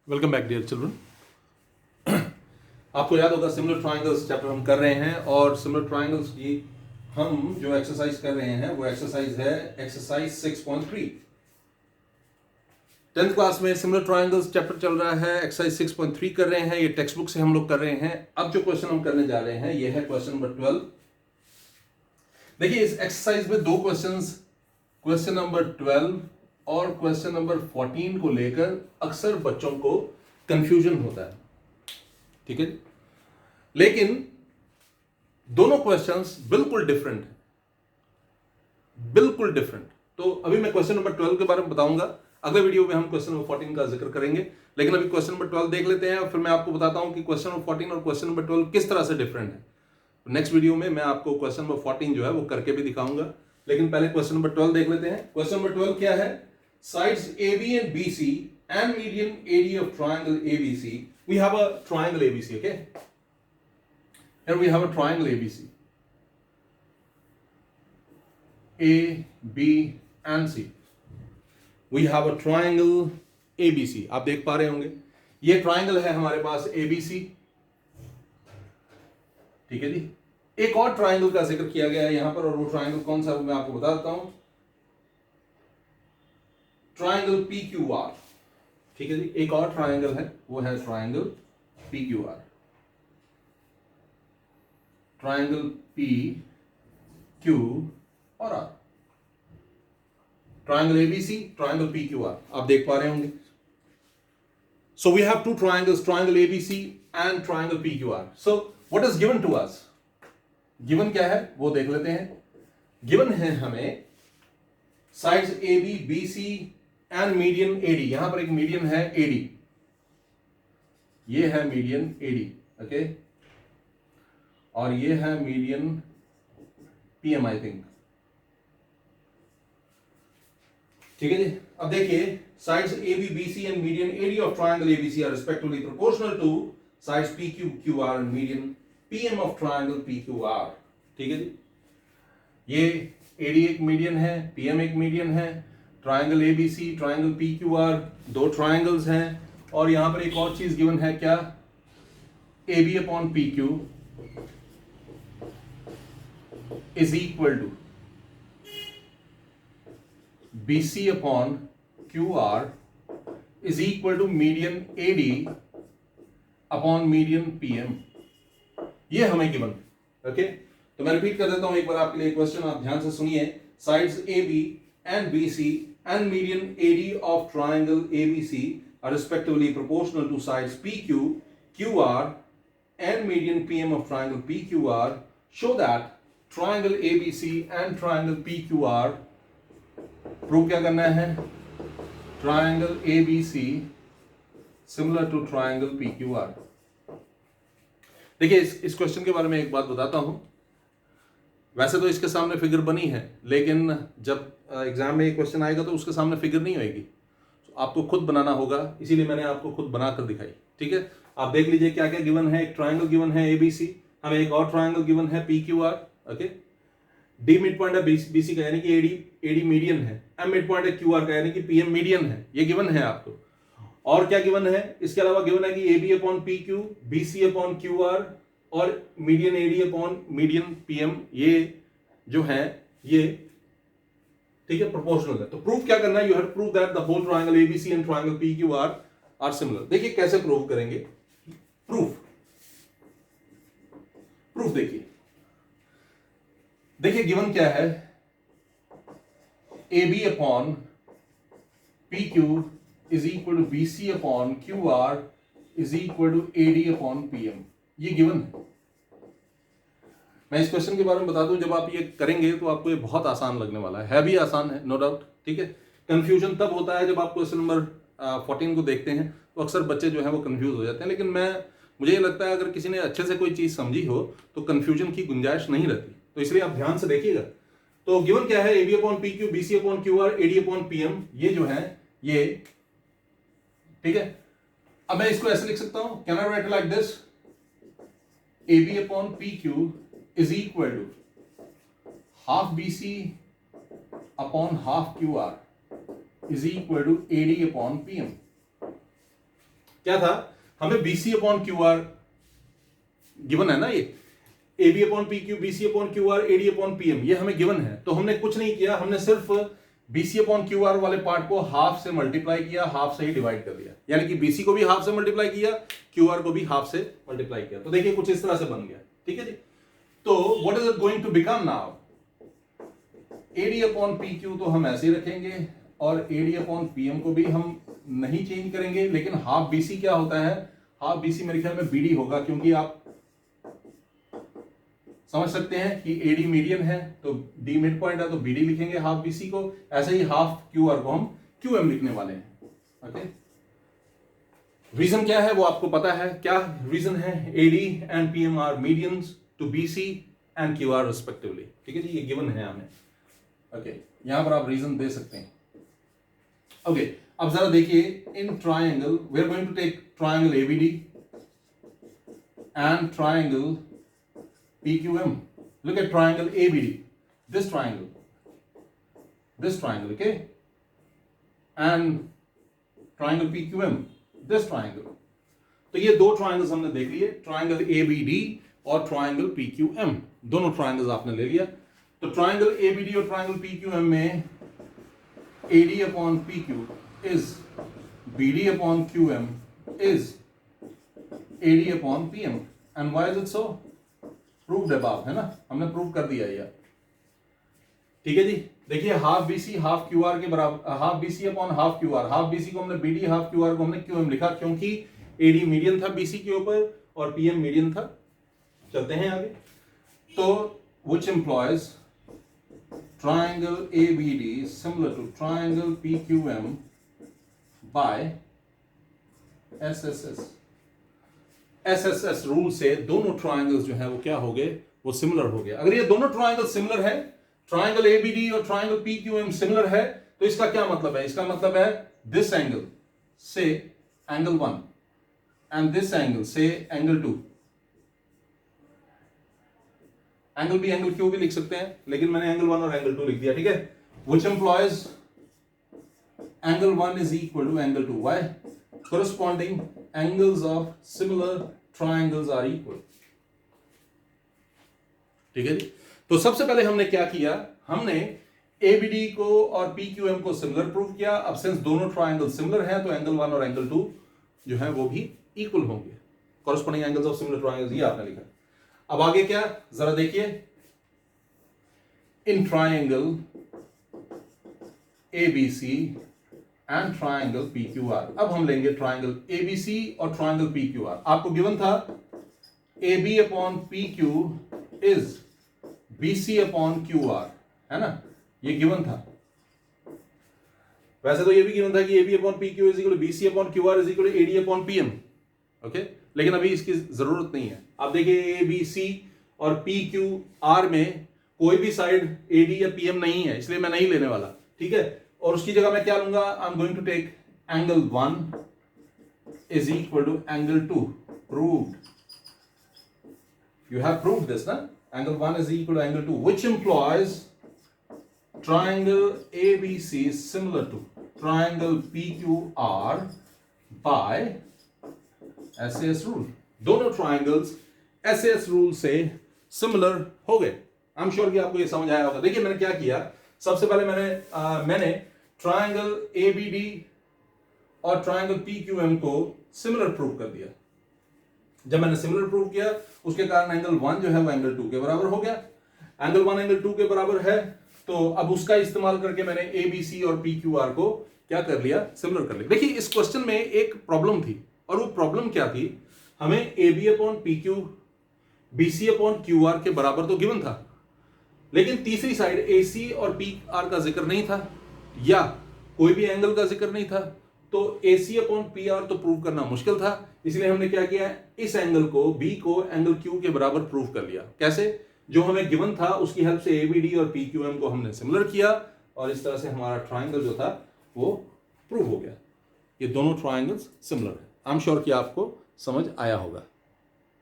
Welcome back dear children. आपको याद होगा सिमिलर ट्रायंगल्स चैप्टर हम कर रहे हैं और सिमिलर ट्रायंगल्स की हम जो एक्सरसाइज कर रहे हैं वो एक्सरसाइज है एक्सरसाइज 6.3। 10th क्लास में सिमिलर ट्रायंगल्स चैप्टर चल रहा है, एक्सरसाइज 6.3 कर रहे हैं। ये टेक्स्ट बुक से हम लोग कर रहे हैं। अब जो क्वेश्चन हम करने जा रहे हैं ये है क्वेश्चन नंबर 12। देखिए इस एक्सरसाइज में दो क्वेश्चन नंबर 12 और क्वेश्चन नंबर 14 को लेकर अक्सर बच्चों को कंफ्यूजन होता है, ठीक है। लेकिन दोनों क्वेश्चंस बिल्कुल डिफरेंट हैं, बिल्कुल डिफरेंट। तो अभी मैं क्वेश्चन नंबर 12 के बारे में बताऊंगा, अगले वीडियो में हम क्वेश्चन नंबर 14 का जिक्र करेंगे। लेकिन अभी क्वेश्चन नंबर 12 देख लेते हैं और फिर मैं आपको बताता हूं कि क्वेश्चन नंबर 14 और क्वेश्चन नंबर 12 किस तरह से डिफरेंट है। नेक्स्ट वीडियो में मैं आपको क्वेश्चन नंबर 14 जो है वो करके भी दिखाऊंगा। लेकिन पहले क्वेश्चन नंबर 12 देख लेते हैं। क्वेश्चन नंबर 12 क्या है? Sides AB and BC and median AD of triangle ABC. We have a triangle ABC, okay? Here we have a triangle ABC. A, B and C. We have a triangle ABC. आप देख पा रहे होंगे ये triangle है हमारे पास ABC, ठीक है जी। एक और ट्राइंगल का जिक्र किया गया है यहां पर और वो ट्राइंगल कौन सा मैं आपको बता देता हूं। ट्राइंगल PQR, ठीक है जी। एक और ट्राइंगल है वो है ट्राइंगल PQR, ट्राइंगल PQ और R, triangle ABC, triangle PQR आप देख पा रहे होंगे। So we have two triangles, triangle ABC and triangle PQR। So what is given to us? Given क्या है वो देख लेते हैं। गिवन है हमें sides AB, BC and median AD। यहां पर एक मीडियन है AD, ये है मीडियन AD, ओके। और ये है मीडियन PM आई थिंक, ठीक है जी। अब देखिए sides AB, BC and median AD of triangle ABC are respectively proportional to sides PQ, QR and median PM of triangle PQR, ठीक है जी। ये AD एक मीडियन है, PM एक मीडियन है, ट्राइंगल ABC, ट्राइंगल PQR दो ट्राइंगल्स हैं और यहां पर एक और चीज गिवन है क्या? AB upon PQ is equal to BC upon QR is equal to median AD upon median PM। ये हमें गिवन, ओके। तो मैं रिपीट कर देता हूं एक बार आपके लिए क्वेश्चन, आप ध्यान से सुनिए। Sides AB and BC and median AD of triangle ABC are respectively proportional to sides PQ, QR and median PM of triangle PQR. Show that triangle ABC and triangle PQR, prove क्या करना है? Triangle ABC similar to triangle PQR। देखिए इस question के बारे में एक बात बताता हूं। वैसे तो इसके सामने फिगर बनी है, लेकिन जब एग्जाम में ये क्वेश्चन आएगा तो उसके सामने फिगर नहीं होगी, तो आपको खुद बनाना होगा। इसीलिए मैंने आपको खुद बनाकर दिखाई, ठीक है। आप देख लीजिए क्या क्या गिवन है। एक ट्राइंगल गिवन है ABC, हमें एक और ट्राइंगल गिवन है PQR, okay. D mid point है BC का यानी कि AD मीडियन है, M मिड पॉइंट है QR का यानी कि PM मीडियन है। ये गिवन है आपको। और क्या गिवन है? इसके अलावा गिवन है कि AB upon PQ, BC upon QR और median AD upon median PM, ये जो है ये, ठीक है, प्रोपोर्शनल है। तो प्रूफ क्या करना है? You have to prove that the whole triangle ABC and triangle PQR are similar. देखिए कैसे प्रूव करेंगे। प्रूफ देखिए गिवन क्या है? AB upon PQ is equal to BC upon QR is equal to AD upon PM। ये given है। मैं इस क्वेश्चन के बारे में बता दूं, जब आप ये करेंगे तो आपको ये बहुत आसान लगने वाला है भी आसान है, नो डाउट, ठीक है। कंफ्यूजन तब होता है जब आप क्वेश्चन नंबर 14 को देखते हैं तो अक्सर बच्चे जो है वो कंफ्यूज हो जाते हैं। लेकिन मुझे ये लगता है अगर किसी ने अच्छे से कोई चीज समझी हो तो कंफ्यूजन की गुंजाइश नहीं रहती। तो इसलिए आप ध्यान से देखिएगा। तो गिवन क्या है? AB upon PQ, BC upon QR, AD upon PM, ये जो है ये, ठीक है। अब मैं इसको ऐसे लिख सकता हूं, can I right like this? AB upon PQ is equal to half BC upon half QR is equal to AD upon PM। क्या था, हमें BC अपॉन QR गिवन है ना, ये AB upon PQ, BC upon QR, AD upon PM, ये हमें given है। तो हमने कुछ नहीं किया, हमने सिर्फ BC अपॉन QR वाले पार्ट को हाफ से मल्टीप्लाई किया, हाफ से ही डिवाइड कर दिया, यानी कि BC को भी हाफ से मल्टीप्लाई किया, QR को भी हाफ से मल्टीप्लाई किया। तो देखिए कुछ इस तरह से बन गया, ठीक है जी। तो what is it going to become now, AD upon PQ तो हम ऐसे ही रखेंगे और AD अपॉन PM को भी हम नहीं चेंज करेंगे, लेकिन हाफ BC क्या होता है, हाफ BC मेरे ख्याल में BD होगा, क्योंकि आप समझ सकते हैं कि AD मीडियन है तो D मिड पॉइंट है तो BD लिखेंगे हाफ BC को, ऐसे ही हाफ QR को हम QM लिखने वाले हैं। ओके, रीजन क्या है वो आपको पता है, क्या रीजन है, AD and PM are medians to BC and QR respectively, ठीक है जी, ये गिवन है हमें। ओके, यहां पर आप रीजन दे सकते हैं। ओके, अब जरा देखिए, in triangle we are going to take triangle ABD and triangle PQM. Look at triangle ABD, this triangle, okay, and triangle PQM, this triangle. तो ये दो ट्राइंगल्स हमने देख लिए, ट्राइंगल ABD और ट्राइंगल PQM, दोनों ट्राइंगल्स आपने ले लिया। तो ट्राइंगल ABD और ट्राइंगल PQM में AD upon PQ is BD upon QM is AD upon PM, and why is it so, proved above, है ना, हमने प्रूव कर दिया ये, ठीक है जी। देखिए हाफ BC हाफ QR के बराबर, half BC upon half QR, half BC को हमने BD, हाफ QR को हमने QM लिखा, क्योंकि AD मीडियन था BC के ऊपर और PM मीडियन था। चलते हैं आगे, तो which implies triangle ABD similar to triangle PQM by SSS rule से दोनों ट्राइंगल्स जो है वो क्या हो गए, वो सिमिलर हो गए। अगर ये दोनों ट्राइंगल सिमिलर है, ट्राइंगल ABD और ट्राइंगल PQM सिमिलर है, तो इसका क्या मतलब है, इसका मतलब है दिस एंगल से एंगल 1 एंड दिस एंगल से angle 2, angle B angle Q भी लिख सकते हैं, लेकिन मैंने एंगल 1 और एंगल 2 लिख दिया, ठीक है। Which employs angle 1 is equal to angle 2, why, corresponding angles of similar triangles are equal, ठीक है जी। तो सबसे पहले हमने क्या किया, हमने ABD को और PQM को सिमिलर प्रूव किया। अब सिंस दोनों ट्राइंगल सिमिलर हैं तो एंगल 1 और एंगल 2 जो है वो भी इक्वल होंगे, corresponding angles of similar triangles, ये आपने लिखा। अब आगे क्या, जरा देखिए, in triangle ABC and triangle PQR, अब हम लेंगे ट्राइंगल ABC और ट्राइंगल PQR। आपको गिवन था AB upon PQ is BC upon QR, है ना, ये गिवन था। वैसे तो ये भी गिवन था कि AB upon PQ is equal to BC upon QR is equal to AD upon PM, okay, लेकिन अभी इसकी जरूरत नहीं है। आप देखिए ABC और PQR में कोई भी साइड AD या PM नहीं है, इसलिए मैं नहीं लेने वाला, ठीक है। और उसकी जगह मैं क्या लूंगा, I am going to take angle 1 is equal to angle 2, proved, you have proved this ना, angle 1 is equal to angle 2, which implies triangle ABC similar to triangle PQR by SAS rule. दोनों triangles SAS rule से similar हो गए। I am sure कि आपको ये समझ आया होगा। देखिए मैंने क्या किया, सबसे पहले मैंने ट्राइंगल ABD और ट्राइंगल PQM को सिमिलर प्रूव कर दिया। जब मैंने सिमिलर प्रूव किया उसके कारण एंगल 1 जो है वो एंगल 2 के बराबर हो गया। एंगल 1 एंगल 2 के बराबर है, तो अब उसका इस्तेमाल करके मैंने ABC और PQR को क्या कर लिया, सिमिलर कर लिया। देखिए इस क्वेश्चन में एक प्रॉब्लम थी, और वो प्रॉब्लम क्या थी, हमें AB upon PQ BC upon QR के बराबर तो गिवन था, लेकिन तीसरी साइड AC और PR का जिक्र नहीं था, या कोई भी एंगल का जिक्र नहीं था, तो AC अपॉन PR तो प्रूव करना मुश्किल था। इसलिए हमने क्या किया, इस एंगल को B को एंगल Q के बराबर प्रूव कर लिया। कैसे, जो हमें गिवन था उसकी हेल्प से ABD और PQM को हमने सिमिलर किया, और इस तरह से हमारा ट्राइंगल जो था वो प्रूव हो गया। ये दोनों ट्राइंगल्स सिमिलर है। आई एम श्योर कि आपको समझ आया होगा।